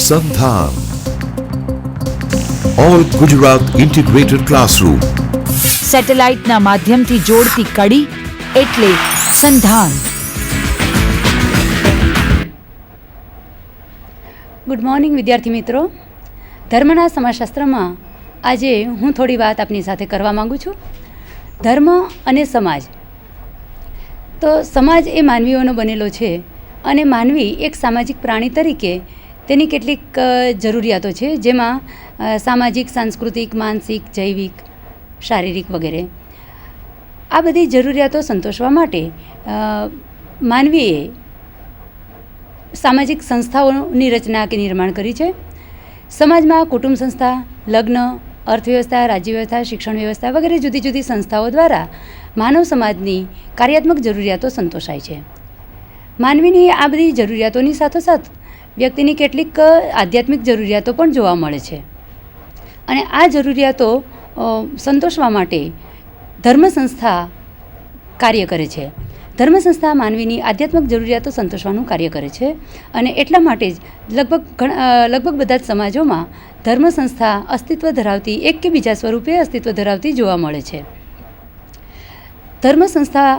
સંધાન all Gujarat integrated classroom. સેટેલાઇટના માધ્યમથી જોડતી કડી એટલે સંધાન. ગુડ મોર્નિંગ વિદ્યાર્થી મિત્રો. ધર્મના સમાજશાસ્ત્રમાં આજે હું થોડી વાત આપની સાથે કરવા માગું છું. ધર્મ અને સમાજ. તો સમાજ એ માનવીઓનો બનેલો છે અને માનવી એક સામાજિક પ્રાણી તરીકે તેની કેટલીક જરૂરિયાતો છે, જેમાં સામાજિક, સાંસ્કૃતિક, માનસિક, જૈવિક, શારીરિક વગેરે. આ બધી જરૂરિયાતો સંતોષવા માટે માનવીએ સામાજિક સંસ્થાઓની રચના કે નિર્માણ કરી છે. સમાજમાં કુટુંબ સંસ્થા, લગ્ન, અર્થવ્યવસ્થા, રાજ્ય વ્યવસ્થા, શિક્ષણ વ્યવસ્થા વગેરે જુદી જુદી સંસ્થાઓ દ્વારા માનવ સમાજની કાર્યાત્મક જરૂરિયાતો સંતોષાય છે. માનવીની આ બધી જરૂરિયાતોની સાથોસાથ વ્યક્તિની કેટલીક આધ્યાત્મિક જરૂરિયાતો પણ જોવા મળે છે અને આ જરૂરિયાતો સંતોષવા માટે ધર્મ સંસ્થા કાર્ય કરે છે. ધર્મ સંસ્થા માનવીની આધ્યાત્મિક જરૂરિયાતો સંતોષવાનું કાર્ય કરે છે અને એટલા માટે જ લગભગ બધા જ સમાજોમાં ધર્મ સંસ્થા અસ્તિત્વ ધરાવતી, એક કે બીજા સ્વરૂપે અસ્તિત્વ ધરાવતી જોવા મળે છે. ધર્મ સંસ્થા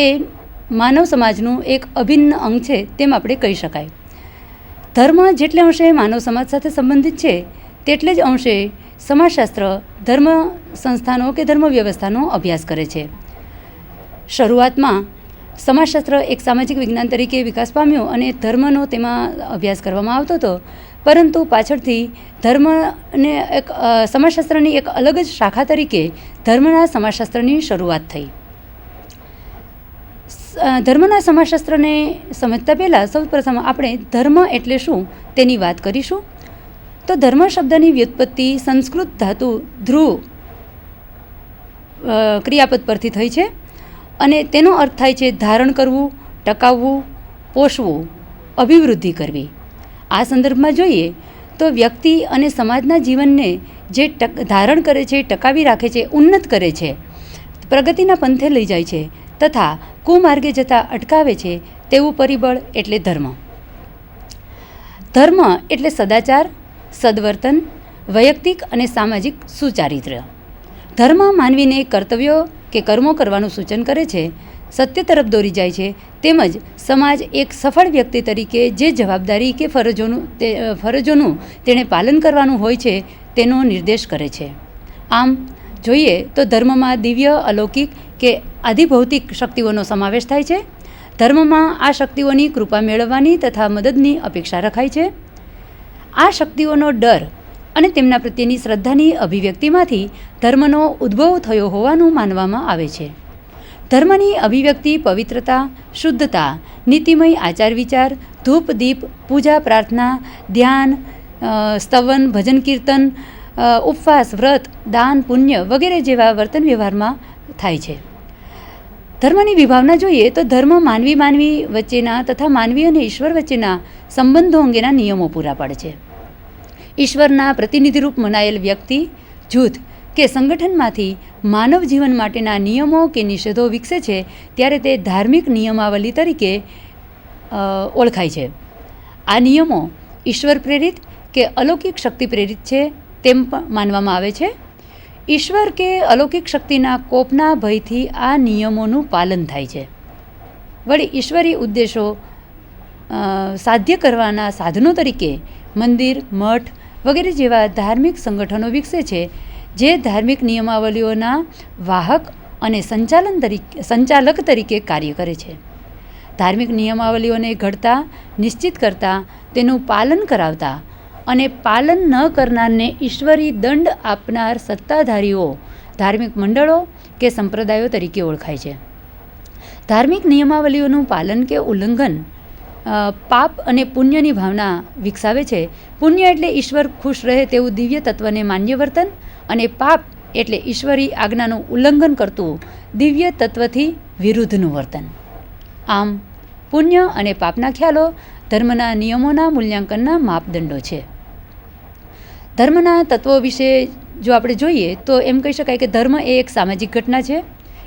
એ માનવ સમાજનું એક અભિન્ન અંગ છે તેમ આપણે કહી શકાય. ધર્મ જેટલે અંશે માનવ સમાજ સાથે સંબંધિત છે તેટલે જ અંશે સમાજશાસ્ત્ર ધર્મ સંસ્થાનો કે ધર્મ વ્યવસ્થાનો અભ્યાસ કરે છે. શરૂઆતમાં સમાજશાસ્ત્ર એક સામાજિક વિજ્ઞાન તરીકે વિકાસ પામ્યો અને ધર્મનો તેમાં અભ્યાસ કરવામાં આવતો હતો, પરંતુ પાછળથી ધર્મને એક સમાજશાસ્ત્રની એક અલગ જ શાખા તરીકે ધર્મના સમાજશાસ્ત્રની શરૂઆત થઈ. ધર્મના સમાજશાસ્ત્રને સમજતા પહેલાં સૌપ્રથમ આપણે ધર્મ એટલે શું તેની વાત કરીશું. તો ધર્મ શબ્દની વ્યુત્પત્તિ સંસ્કૃત ધાતુ ધ્રુવ ક્રિયાપદ પરથી થઈ છે અને તેનો અર્થ થાય છે ધારણ કરવું, ટકાવવું, પોષવું, અભિવૃદ્ધિ કરવી. આ સંદર્ભમાં જોઈએ તો વ્યક્તિ અને સમાજના જીવનને જે ધારણ કરે છે, ટકાવી રાખે છે, ઉન્નત કરે છે, પ્રગતિના પંથે લઈ જાય છે તથા કુમાર્ગે જતાં અટકાવે છે તેવું પરિબળ એટલે ધર્મ. ધર્મ એટલે સદાચાર, સદવર્તન, વૈયક્તિક અને સામાજિક સુચારિત્ર્ય. ધર્મ માનવીને કર્તવ્યો કે કર્મો કરવાનું સૂચન કરે છે, સત્ય તરફ દોરી જાય છે, તેમજ સમાજ એક સફળ વ્યક્તિ તરીકે જે જવાબદારી કે ફરજોનું તેણે પાલન કરવાનું હોય છે તેનો નિર્દેશ કરે છે. આમ જોઈએ તો ધર્મમાં દિવ્ય, અલૌકિક કે આધિભૌતિક શક્તિઓનો સમાવેશ થાય છે. ધર્મમાં આ શક્તિઓની કૃપા મેળવવાની તથા મદદની અપેક્ષા રખાય છે. આ શક્તિઓનો ડર અને તેમના પ્રત્યેની શ્રદ્ધાની અભિવ્યક્તિમાંથી ધર્મનો ઉદ્ભવ થયો હોવાનું માનવામાં આવે છે. ધર્મની અભિવ્યક્તિ પવિત્રતા, શુદ્ધતા, નીતિમય આચાર વિચાર, ધૂપ દીપ, પૂજા પ્રાર્થના, ધ્યાન, સ્તવન, ભજન કીર્તન, ઉપવાસ, વ્રત, દાન, પુણ્ય વગેરે જેવા વર્તન વ્યવહારમાં થાય છે. ધર્મની વિભાવના જોઈએ તો ધર્મ માનવી વચ્ચેના તથા માનવી અને ઈશ્વર વચ્ચેના સંબંધો અંગેના નિયમો પૂરા પાડે છે. ઈશ્વરના પ્રતિનિધિરૂપ મનાયેલ વ્યક્તિ, જૂથ કે સંગઠનમાંથી માનવ જીવન માટેના નિયમો કે નિષેધો વિકસે છે ત્યારે તે ધાર્મિક નિયમાવલી તરીકે ઓળખાય છે. આ નિયમો ઈશ્વર પ્રેરિત કે અલૌકિક શક્તિ પ્રેરિત છે તેમ પણ માનવામાં આવે છે. ઈશ્વર કે અલૌકિક શક્તિના કોપના ભયથી આ નિયમોનું પાલન થાય છે. વળી ઈશ્વરી ઉદ્દેશો સાધ્ય કરવાના સાધનો તરીકે મંદિર, મઠ વગેરે જેવા ધાર્મિક સંગઠનો વિકસે છે, જે ધાર્મિક નિયમાવલીઓના વાહક અને સંચાલક તરીકે કાર્ય કરે છે. ધાર્મિક નિયમાવલીઓને ઘડતા, નિશ્ચિત કરતા, તેનું પાલન કરાવતા અને પાલન ન કરનારને ઈશ્વરી દંડ આપનાર સત્તાધારીઓ ધાર્મિક મંડળો કે સંપ્રદાયો તરીકે ઓળખાય છે. ધાર્મિક નિયમાવલીઓનું પાલન કે ઉલ્લંઘન પાપ અને પુણ્યની ભાવના વિકસાવે છે. પુણ્ય એટલે ઈશ્વર ખુશ રહે તેવું દિવ્ય તત્વને માન્ય વર્તન અને પાપ એટલે ઈશ્વરી આજ્ઞાનું ઉલ્લંઘન કરતું દિવ્ય તત્વથી વિરુદ્ધનું વર્તન. આમ પુણ્ય અને પાપના ખ્યાલો ધર્મના નિયમોના મૂલ્યાંકનના માપદંડો છે. ધર્મના તત્વો વિશે જો આપણે જોઈએ તો એમ કહી શકાય કે ધર્મ એ એક સામાજિક ઘટના છે,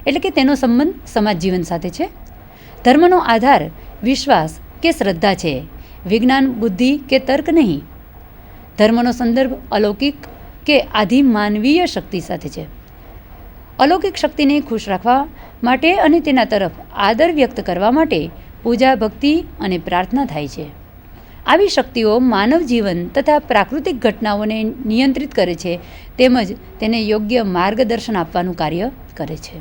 એટલે કે તેનો સંબંધ સમાજ જીવન સાથે છે. ધર્મનો આધાર વિશ્વાસ કે શ્રદ્ધા છે, વિજ્ઞાન, બુદ્ધિ કે તર્ક નહીં. ધર્મનો સંદર્ભ અલૌકિક કે આધિમાનવીય શક્તિ સાથે છે. અલૌકિક શક્તિને ખુશ રાખવા માટે અને તેના તરફ આદર વ્યક્ત કરવા માટે પૂજા, ભક્તિ અને પ્રાર્થના થાય છે. આવી શક્તિઓ માનવ જીવન તથા પ્રાકૃતિક ઘટનાઓને નિયંત્રિત કરે છે તેમજ તેને યોગ્ય માર્ગદર્શન આપવાનું કાર્ય કરે છે.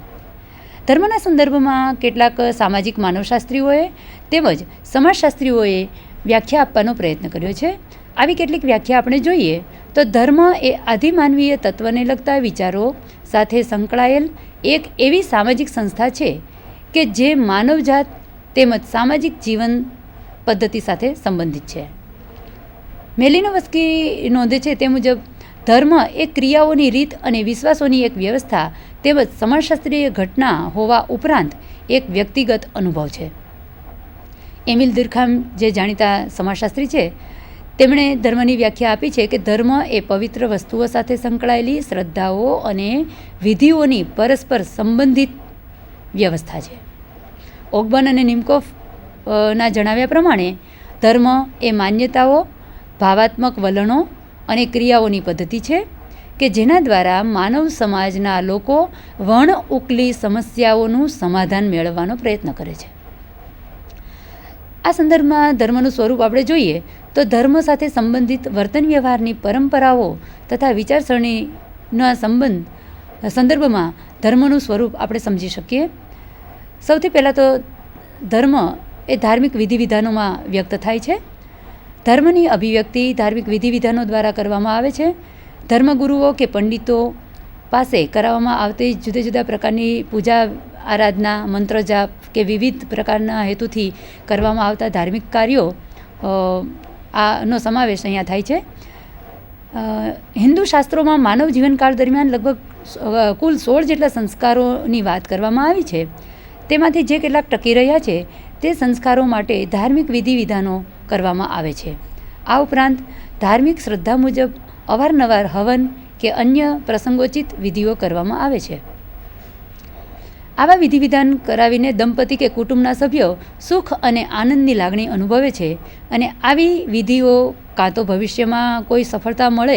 ધર્મના સંદર્ભમાં કેટલાક સામાજિક માનવશાસ્ત્રીઓએ તેમજ સમાજશાસ્ત્રીઓએ વ્યાખ્યા આપવાનો પ્રયત્ન કર્યો છે. આવી કેટલીક વ્યાખ્યા આપણે જોઈએ તો ધર્મ એ આધિમાનવીય તત્વને લગતા વિચારો સાથે સંકળાયેલ એક એવી સામાજિક સંસ્થા છે કે જે માનવજાત તેમજ સામાજિક જીવન પદ્ધતિ સાથે સંબંધિત છે. મેલિનોવસ્કી નોંધે છે તે મુજબ ધર્મ એ ક્રિયાઓની રીત અને વિશ્વાસોની એક વ્યવસ્થા તેમજ સમાજશાસ્ત્રીય ઘટના હોવા ઉપરાંત એક વ્યક્તિગત અનુભવ છે. એમિલ દુર્ખામ જે જાણીતા સમાજશાસ્ત્રી છે તેમણે ધર્મની વ્યાખ્યા આપી છે કે ધર્મ એ પવિત્ર વસ્તુઓ સાથે સંકળાયેલી શ્રદ્ધાઓ અને વિધિઓની પરસ્પર સંબંધિત વ્યવસ્થા છે. ઓગબન અને નિમકોફ ના જણાવ્યા પ્રમાણે ધર્મ એ માન્યતાઓ, ભાવાત્મક વલણો અને ક્રિયાઓની પદ્ધતિ છે કે જેના દ્વારા માનવ સમાજના લોકો વણ ઉકલી સમસ્યાઓનું સમાધાન મેળવવાનો પ્રયત્ન કરે છે. આ સંદર્ભમાં ધર્મનું સ્વરૂપ આપણે જોઈએ તો ધર્મ સાથે સંબંધિત વર્તન વ્યવહારની પરંપરાઓ તથા વિચારસરણીના સંદર્ભમાં ધર્મનું સ્વરૂપ આપણે સમજી શકીએ. સૌથી પહેલાં તો ધર્મ એ ધાર્મિક વિધિવિધાનોમાં વ્યક્ત થાય છે. ધર્મની અભિવ્યક્તિ ધાર્મિક વિધિવિધાનો દ્વારા કરવામાં આવે છે. ધર્મગુરુઓ કે પંડિતો પાસે કરાવવામાં આવતી જુદા જુદા પ્રકારની પૂજા, આરાધના, મંત્ર જાપ કે વિવિધ પ્રકારના હેતુથી કરવામાં આવતા ધાર્મિક કાર્યો આનો સમાવેશ અહીંયા થાય છે. હિન્દુ શાસ્ત્રોમાં માનવ જીવનકાળ દરમિયાન લગભગ કુલ 16 જેટલા સંસ્કારોની વાત કરવામાં આવી છે. તેમાંથી જે કેટલાક ટકી રહ્યા છે તે સંસ્કારો માટે ધાર્મિક વિધિવિધાનો કરવામાં આવે છે. આ ઉપરાંત ધાર્મિક શ્રદ્ધા મુજબ અવારનવાર હવન કે અન્ય પ્રસંગોચિત વિધિઓ કરવામાં આવે છે. આવા વિધિવિધાન કરાવીને દંપતી કે કુટુંબના સભ્યો સુખ અને આનંદની લાગણી અનુભવે છે અને આવી વિધિઓ કાં તો ભવિષ્યમાં કોઈ સફળતા મળે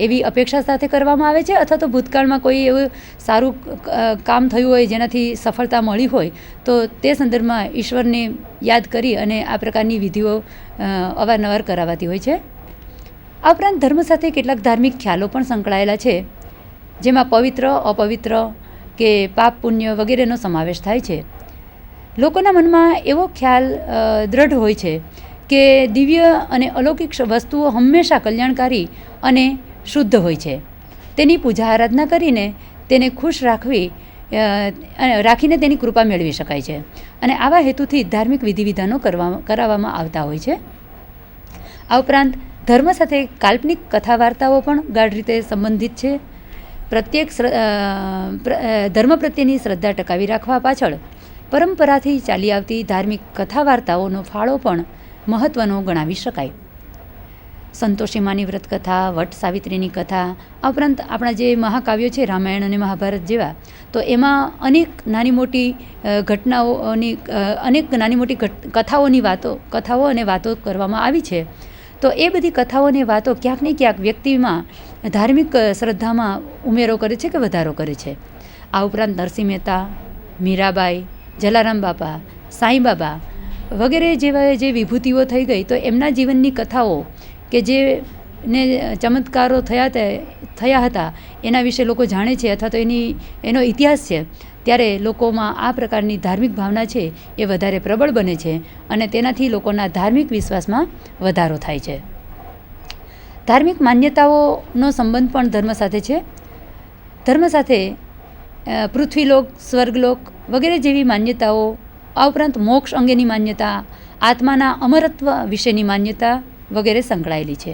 એવી અપેક્ષા સાથે કરવામાં આવે છે અથવા તો ભૂતકાળમાં કોઈ એવું સારું કામ થયું હોય જેનાથી સફળતા મળી હોય તો તે સંદર્ભમાં ઈશ્વરને યાદ કરી અને આ પ્રકારની વિધિઓ અવારનવાર કરાવાતી હોય છે. આ ઉપરાંત ધર્મ સાથે કેટલાક ધાર્મિક ખ્યાલો પણ સંકળાયેલા છે જેમાં પવિત્ર, અપવિત્ર કે પાપ પુણ્ય વગેરેનો સમાવેશ થાય છે. લોકોના મનમાં એવો ખ્યાલ દ્રઢ હોય છે કે દિવ્ય અને અલૌકિક વસ્તુઓ હંમેશા કલ્યાણકારી અને શુદ્ધ હોય છે. તેની પૂજા આરાધના કરીને તેને ખુશ રાખીને તેની કૃપા મેળવી શકાય છે અને આવા હેતુથી ધાર્મિક વિધિવિધાનો કરાવવામાં આવતા હોય છે. આ ઉપરાંત ધર્મ સાથે કાલ્પનિક કથા વાર્તાઓ પણ ગાઢ રીતે સંબંધિત છે. પ્રત્યેક ધર્મ પ્રત્યેની શ્રદ્ધા ટકાવી રાખવા પાછળ પરંપરાથી ચાલી આવતી ધાર્મિક કથા વાર્તાઓનો ફાળો પણ મહત્ત્વનો ગણાવી શકાય. સંતોષી માની વ્રત કથા, વટ સાવિત્રીની કથા, આ ઉપરાંત આપણા જે મહાકાવ્યો છે રામાયણ અને મહાભારત જેવા, તો એમાં અનેક નાની મોટી કથાઓની કથાઓ અને વાતો કરવામાં આવી છે. તો એ બધી કથાઓ અને વાતો ક્યાંક ને ક્યાંક વ્યક્તિમાં ધાર્મિક શ્રદ્ધામાં ઉમેરો કરે છે કે વધારો કરે છે. આ ઉપરાંત નરસિંહ મહેતા, મીરાબાઈ, જલારામ બાપા, સાંઈબાબા વગેરે જેવા જે વિભૂતિઓ થઈ ગઈ તો એમના જીવનની કથાઓ કે જેને ચમત્કારો થયા હતા એના વિશે લોકો જાણે છે અથવા તો એનો ઇતિહાસ છે, ત્યારે લોકોમાં આ પ્રકારની ધાર્મિક ભાવના છે એ વધારે પ્રબળ બને છે અને તેનાથી લોકોના ધાર્મિક વિશ્વાસમાં વધારો થાય છે. ધાર્મિક માન્યતાઓનો સંબંધ પણ ધર્મ સાથે છે. ધર્મ સાથે પૃથ્વીલોક, સ્વર્ગલોક વગેરે જેવી માન્યતાઓ, આ ઉપરાંત મોક્ષ અંગેની માન્યતા, આત્માના અમરત્વ વિશેની માન્યતા વગેરે સંકળાયેલી છે.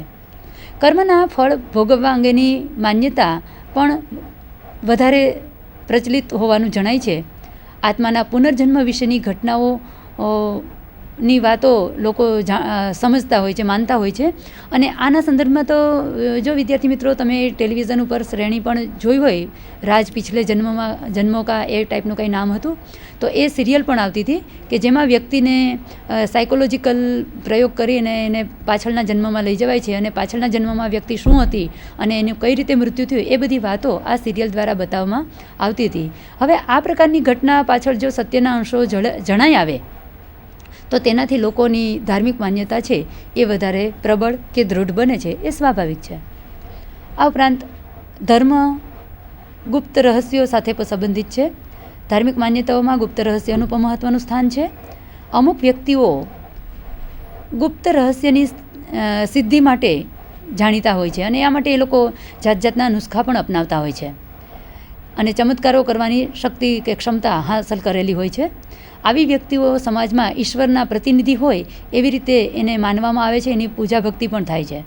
કર્મના ફળ ભોગવવા અંગેની માન્યતા પણ વધારે પ્રચલિત હોવાનું જણાય છે. આત્માના પુનર્જન્મ વિશેની ઘટનાઓ ની વાતો લોકો સમજતા હોય છે, માનતા હોય છે. અને આના સંદર્ભમાં તો જો વિદ્યાર્થી મિત્રો તમે ટેલિવિઝન ઉપર શ્રેણી પણ જોઈ હોય, રાજ પિછલે જન્મો કા એ ટાઈપનું કંઈ નામ હતું, તો એ સિરિયલ પણ આવતી હતી કે જેમાં વ્યક્તિને સાયકોલોજીકલ પ્રયોગ કરીને એને પાછળના જન્મમાં લઈ જવાય છે અને પાછળના જન્મમાં વ્યક્તિ શું હતી અને એનું કઈ રીતે મૃત્યુ થયું એ બધી વાતો આ સિરિયલ દ્વારા બતાવવામાં આવતી હતી. હવે આ પ્રકારની ઘટના પાછળ જો સત્યના અંશો જણાઈ આવે તો તેનાથી લોકોની ધાર્મિક માન્યતા છે એ વધારે પ્રબળ કે દૃઢ બને છે, એ સ્વાભાવિક છે. આ ઉપરાંત ધર્મ ગુપ્ત રહસ્યો સાથે પણ સંબંધિત છે. ધાર્મિક માન્યતાઓમાં ગુપ્ત રહસ્યનું પણ મહત્ત્વનું સ્થાન છે. અમુક વ્યક્તિઓ ગુપ્ત રહસ્યની સિદ્ધિ માટે જાણીતા હોય છે અને આ માટે એ લોકો જાત જાતના નુસ્ખા પણ અપનાવતા હોય છે અને ચમત્કારો કરવાની શક્તિ કે ક્ષમતા હાંસલ કરેલી હોય છે. આવી વ્યક્તિઓ સમાજમાં ઈશ્વરના પ્રતિનિધિ હોય એવી રીતે એને માનવામાં આવે છે, એની પૂજા ભક્તિ પણ થાય છે.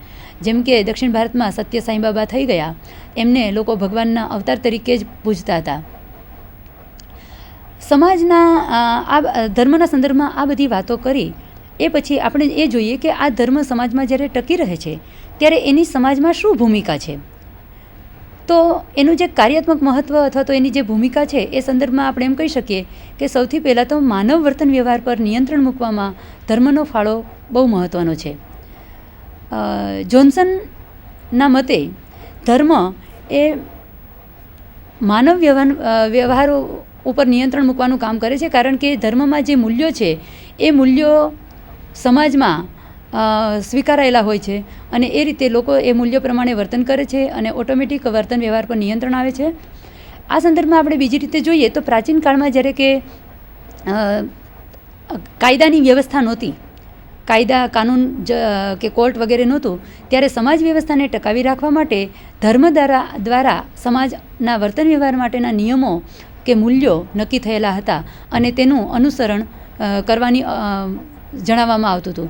જેમ કે દક્ષિણ ભારતમાં સત્ય સાંઈબાબા થઈ ગયા, એમને લોકો ભગવાનના અવતાર તરીકે જ પૂજતા હતા. સમાજના આ ધર્મના સંદર્ભમાં આ બધી વાતો કરી એ પછી આપણે એ જોઈએ કે આ ધર્મ સમાજમાં જ્યારે ટકી રહે છે ત્યારે એની સમાજમાં શું ભૂમિકા છે. તો એનું જે કાર્યાત્મક મહત્ત્વ અથવા તો એની જે ભૂમિકા છે એ સંદર્ભમાં આપણે એમ કહી શકીએ કે સૌથી પહેલાં તો માનવ વર્તન વ્યવહાર પર નિયંત્રણ મૂકવામાં ધર્મનો ફાળો બહુ મહત્ત્વનો છે. જોન્સનના મતે ધર્મ એ માનવ વ્યવહારો ઉપર નિયંત્રણ મૂકવાનું કામ કરે છે, કારણ કે ધર્મમાં જે મૂલ્યો છે એ મૂલ્યો સમાજમાં સ્વીકારાયેલા હોય છે અને એ રીતે લોકો એ મૂલ્યો પ્રમાણે વર્તન કરે છે અને ઓટોમેટિક વર્તન વ્યવહાર પર નિયંત્રણ આવે છે. આ સંદર્ભમાં આપણે બીજી રીતે જોઈએ તો પ્રાચીન કાળમાં જ્યારે કે કાયદાની વ્યવસ્થા નહોતી, કાયદા કાનૂન કે કોર્ટ વગેરે નહોતું, ત્યારે સમાજ વ્યવસ્થાને ટકાવી રાખવા માટે ધર્મ દ્વારા સમાજના વર્તન વ્યવહાર માટેના નિયમો કે મૂલ્યો નક્કી થયેલા હતા અને તેનું અનુસરણ કરવાની જણાવવામાં આવતું હતું.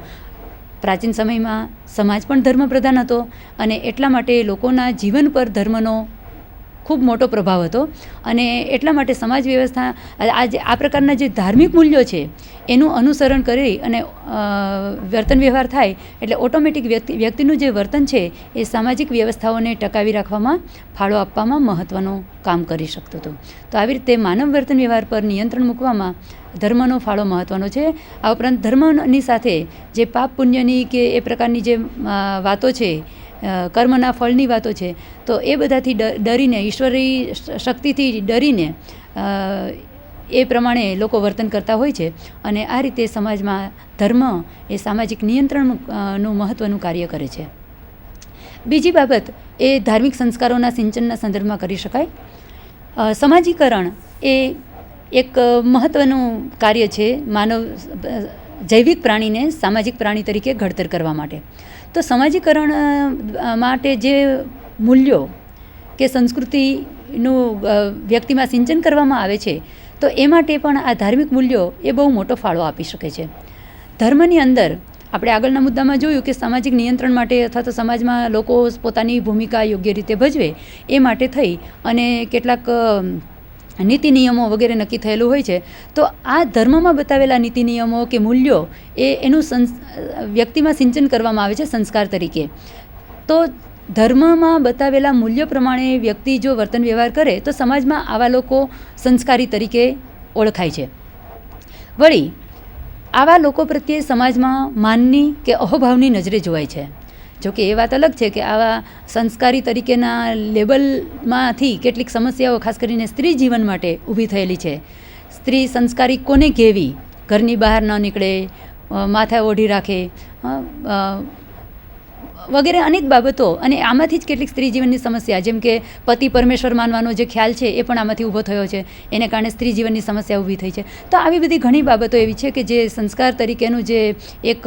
પ્રાચીન સમયમાં સમાજ પણ ધર્મ પ્રધાન હતો અને એટલા માટે લોકોના જીવન પર ધર્મનો ખૂબ મોટો પ્રભાવ હતો અને એટલા માટે સમાજ વ્યવસ્થા આ પ્રકારના જે ધાર્મિક મૂલ્યો છે એનું અનુસરણ કરી અને વર્તન વ્યવહાર થાય એટલે ઓટોમેટિક વ્યક્તિનું જે વર્તન છે એ સામાજિક વ્યવસ્થાઓને ટકાવી રાખવામાં ફાળો આપવામાં મહત્ત્વનું કામ કરી શકતું હતું. તો આવી રીતે માનવ વર્તન વ્યવહાર પર નિયંત્રણ મૂકવામાં ધર્મનો ફાળો મહત્ત્વનો છે. આ ઉપરાંત ધર્મની સાથે જે પાપ પુણ્યની કે એ પ્રકારની જે વાતો છે, કર્મના ફળની વાતો છે, તો એ બધાથી ડરીને, ઈશ્વરી શક્તિથી ડરીને એ પ્રમાણે લોકો વર્તન કરતા હોય છે અને આ રીતે સમાજમાં ધર્મ એ સામાજિક નિયંત્રણનું મહત્ત્વનું કાર્ય કરે છે. બીજી બાબત એ ધાર્મિક સંસ્કારોના સિંચનના સંદર્ભમાં કરી શકાય. સમાજીકરણ એ એક મહત્ત્વનું કાર્ય છે જૈવિક પ્રાણીને સામાજિક પ્રાણી તરીકે ઘડતર કરવા માટે. તો સમાજીકરણ માટે જે મૂલ્યો કે સંસ્કૃતિનું વ્યક્તિમાં સિંચન કરવામાં આવે છે તો એ માટે પણ આ ધાર્મિક મૂલ્યો એ બહુ મોટો ફાળો આપી શકે છે. ધર્મની અંદર આપણે આગળના મુદ્દામાં જોયું કે સામાજિક નિયંત્રણ માટે અથવા તો સમાજમાં લોકો પોતાની ભૂમિકા યોગ્ય રીતે ભજવે એ માટે થઈ અને કેટલાક નીતિ નિયમો વગેરે નક્કી થયેલું હોય છે. તો આ ધર્મમાં બતાવેલા નીતિ નિયમો કે મૂલ્યો એનું વ્યક્તિમાં સિંચન કરવામાં આવે છે સંસ્કાર તરીકે. તો ધર્મમાં બતાવેલા મૂલ્યો પ્રમાણે વ્યક્તિ જો વર્તન વ્યવહાર કરે તો સમાજમાં આવા લોકો સંસ્કારી તરીકે ઓળખાય છે. વળી આવા લોકો પ્રત્યે સમાજમાં માનની કે અહોભાવની નજરે જોવાય છે. જોકે એ વાત અલગ છે કે આવા સંસ્કારી તરીકેના લેબલમાંથી કેટલીક સમસ્યાઓ ખાસ કરીને સ્ત્રી જીવન માટે ઊભી થયેલી છે. સ્ત્રી સંસ્કારી કોને કહેવી, ઘરની બહાર ન નીકળે, માથા ઓઢી રાખે વગેરે અનેક બાબતો, અને આમાંથી જ કેટલીક સ્ત્રી જીવનની સમસ્યા જેમ કે પતિ પરમેશ્વર માનવાનો જે ખ્યાલ છે એ પણ આમાંથી ઊભો થયો છે, એને કારણે સ્ત્રી જીવનની સમસ્યા ઊભી થઈ છે. તો આવી બધી ઘણી બાબતો એવી છે કે જે સંસ્કાર તરીકેનું જે એક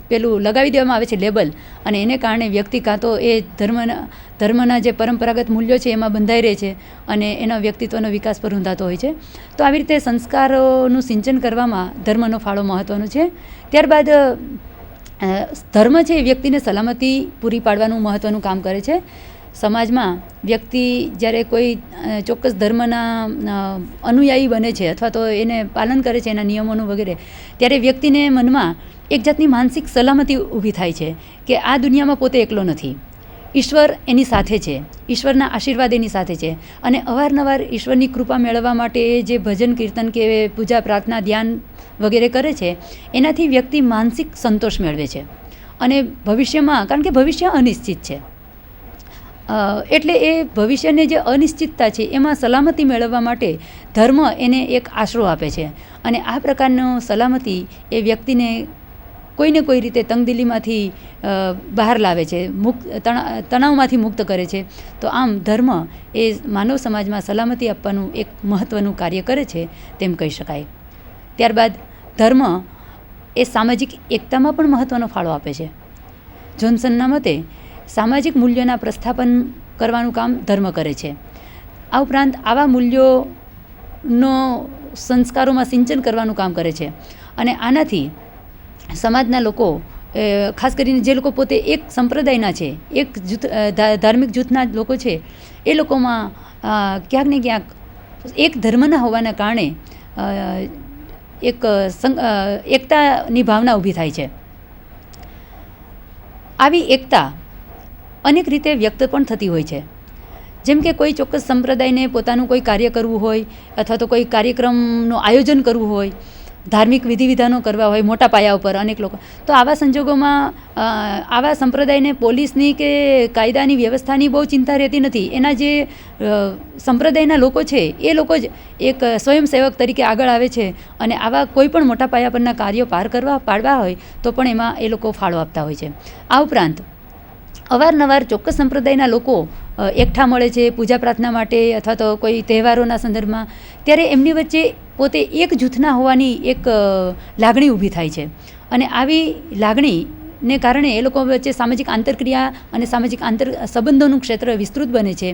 પેલું લગાવી દેવામાં આવે છે લેબલ, અને એને કારણે વ્યક્તિ કાં તો એ ધર્મના જે પરંપરાગત મૂલ્યો છે એમાં બંધાઈ રહે છે અને એના વ્યક્તિત્વનો વિકાસ પર રૂંધાતો હોય છે. તો આવી રીતે સંસ્કારોનું સિંચન કરવામાં ધર્મનો ફાળો મહત્ત્વનો છે. ત્યારબાદ ધર્મ છે એ વ્યક્તિને સલામતી પૂરી પાડવાનું મહત્ત્વનું કામ કરે છે. સમાજમાં વ્યક્તિ જ્યારે કોઈ ચોક્કસ ધર્મના અનુયાયી બને છે અથવા તો એને પાલન કરે છે એના નિયમોનું વગેરે, ત્યારે વ્યક્તિને મનમાં એક જાતની માનસિક સલામતી ઊભી થાય છે કે આ દુનિયામાં પોતે એકલો નથી, ઈશ્વર એની સાથે છે, ઈશ્વરના આશીર્વાદ એની સાથે છે. અને અવારનવાર ઈશ્વરની કૃપા મેળવવા માટે એ જે ભજન કીર્તન કે પૂજા પ્રાર્થના ધ્યાન વગેરે કરે છે, એનાથી વ્યક્તિ માનસિક સંતોષ મેળવે છે. અને ભવિષ્યમાં, કારણ કે ભવિષ્ય અનિશ્ચિત છે, એટલે એ ભવિષ્યની જે અનિશ્ચિતતા છે એમાં સલામતી મેળવવા માટે ધર્મ એને એક આશરો આપે છે. અને આ પ્રકારનો સલામતી એ વ્યક્તિને કોઈને કોઈ રીતે તંગદિલીમાંથી બહાર લાવે છે, તણાવમાંથી મુક્ત કરે છે. તો આમ ધર્મ એ માનવ સમાજમાં સલામતી આપવાનું એક મહત્ત્વનું કાર્ય કરે છે તેમ કહી શકાય. ત્યારબાદ ધર્મ એ સામાજિક એકતામાં પણ મહત્ત્વનો ફાળો આપે છે. જોન્સનના મતે સામાજિક મૂલ્યોના પ્રસ્થાપન કરવાનું કામ ધર્મ કરે છે. આ ઉપરાંત આવા મૂલ્યોનો સંસ્કારોમાં સિંચન કરવાનું કામ કરે છે. અને આનાથી સમાજના લોકો, ખાસ કરીને જે લોકો પોતે એક સંપ્રદાયના છે, એક જૂથ ધાર્મિક જૂથના લોકો છે, એ લોકોમાં ક્યાંક ને ક્યાંક એક ધર્મના હોવાના કારણે એક એકતાની ભાવના ઊભી થાય છે. આવી એકતા અનેક રીતે વ્યક્ત પણ થતી હોય છે. જેમ કે કોઈ ચોક્કસ સંપ્રદાયને પોતાનું કોઈ કાર્ય કરવું હોય અથવા તો કોઈ કાર્યક્રમનું આયોજન કરવું હોય, ધાર્મિક વિધિ વિધાનો કરવા હોય મોટા પાયા ઉપર અનેક લોકો, તો આવા સંજોગોમાં આવા સંપ્રદાયને પોલીસની કે કાયદાની વ્યવસ્થાની બહુ ચિંતા રહેતી નથી. એના જે સંપ્રદાયના લોકો છે એ લોકો જ એક સ્વયંસેવક તરીકે આગળ આવે છે અને આવા કોઈ પણ મોટા પાયા પરના કાર્યો પાડવા હોય તો પણ એમાં એ લોકો ફાળો આપતા હોય છે. આ ઉપરાંત અવારનવાર ચોક્કસ સંપ્રદાયના લોકો એકઠા મળે છે પૂજા પ્રાર્થના માટે અથવા તો કોઈ તહેવારોના સંદર્ભમાં, ત્યારે એમની વચ્ચે પોતે એક જૂથના હોવાની એક લાગણી ઊભી થાય છે. અને આવી લાગણીને કારણે એ લોકો વચ્ચે સામાજિક આંતરક્રિયા અને સામાજિક સંબંધોનું ક્ષેત્ર વિસ્તૃત બને છે.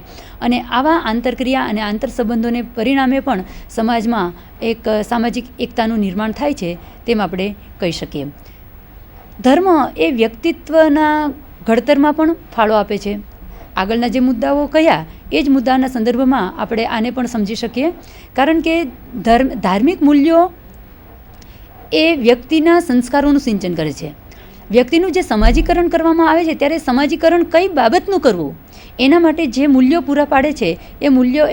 અને આવા આંતરક્રિયા અને આંતર સંબંધોને પરિણામે પણ સમાજમાં એક સામાજિક એકતાનું નિર્માણ થાય છે તેમ આપણે કહી શકીએ. ધર્મ એ વ્યક્તિત્વના ઘડતરમાં પણ ફાળો આપે છે. આગળના જે મુદ્દાઓ કહ્યા એ જ મુદ્દાના સંદર્ભમાં આપણે આને પણ સમજી શકીએ. કારણ કે ધાર્મિક મૂલ્યો એ વ્યક્તિના સંસ્કારોનું સિંચન કરે છે. વ્યક્તિનું જે સમાજીકરણ કરવામાં આવે છે ત્યારે સમાજીકરણ કઈ બાબતનું કરવું એના માટે જે મૂલ્યો પૂરા પાડે છે એ મૂલ્યો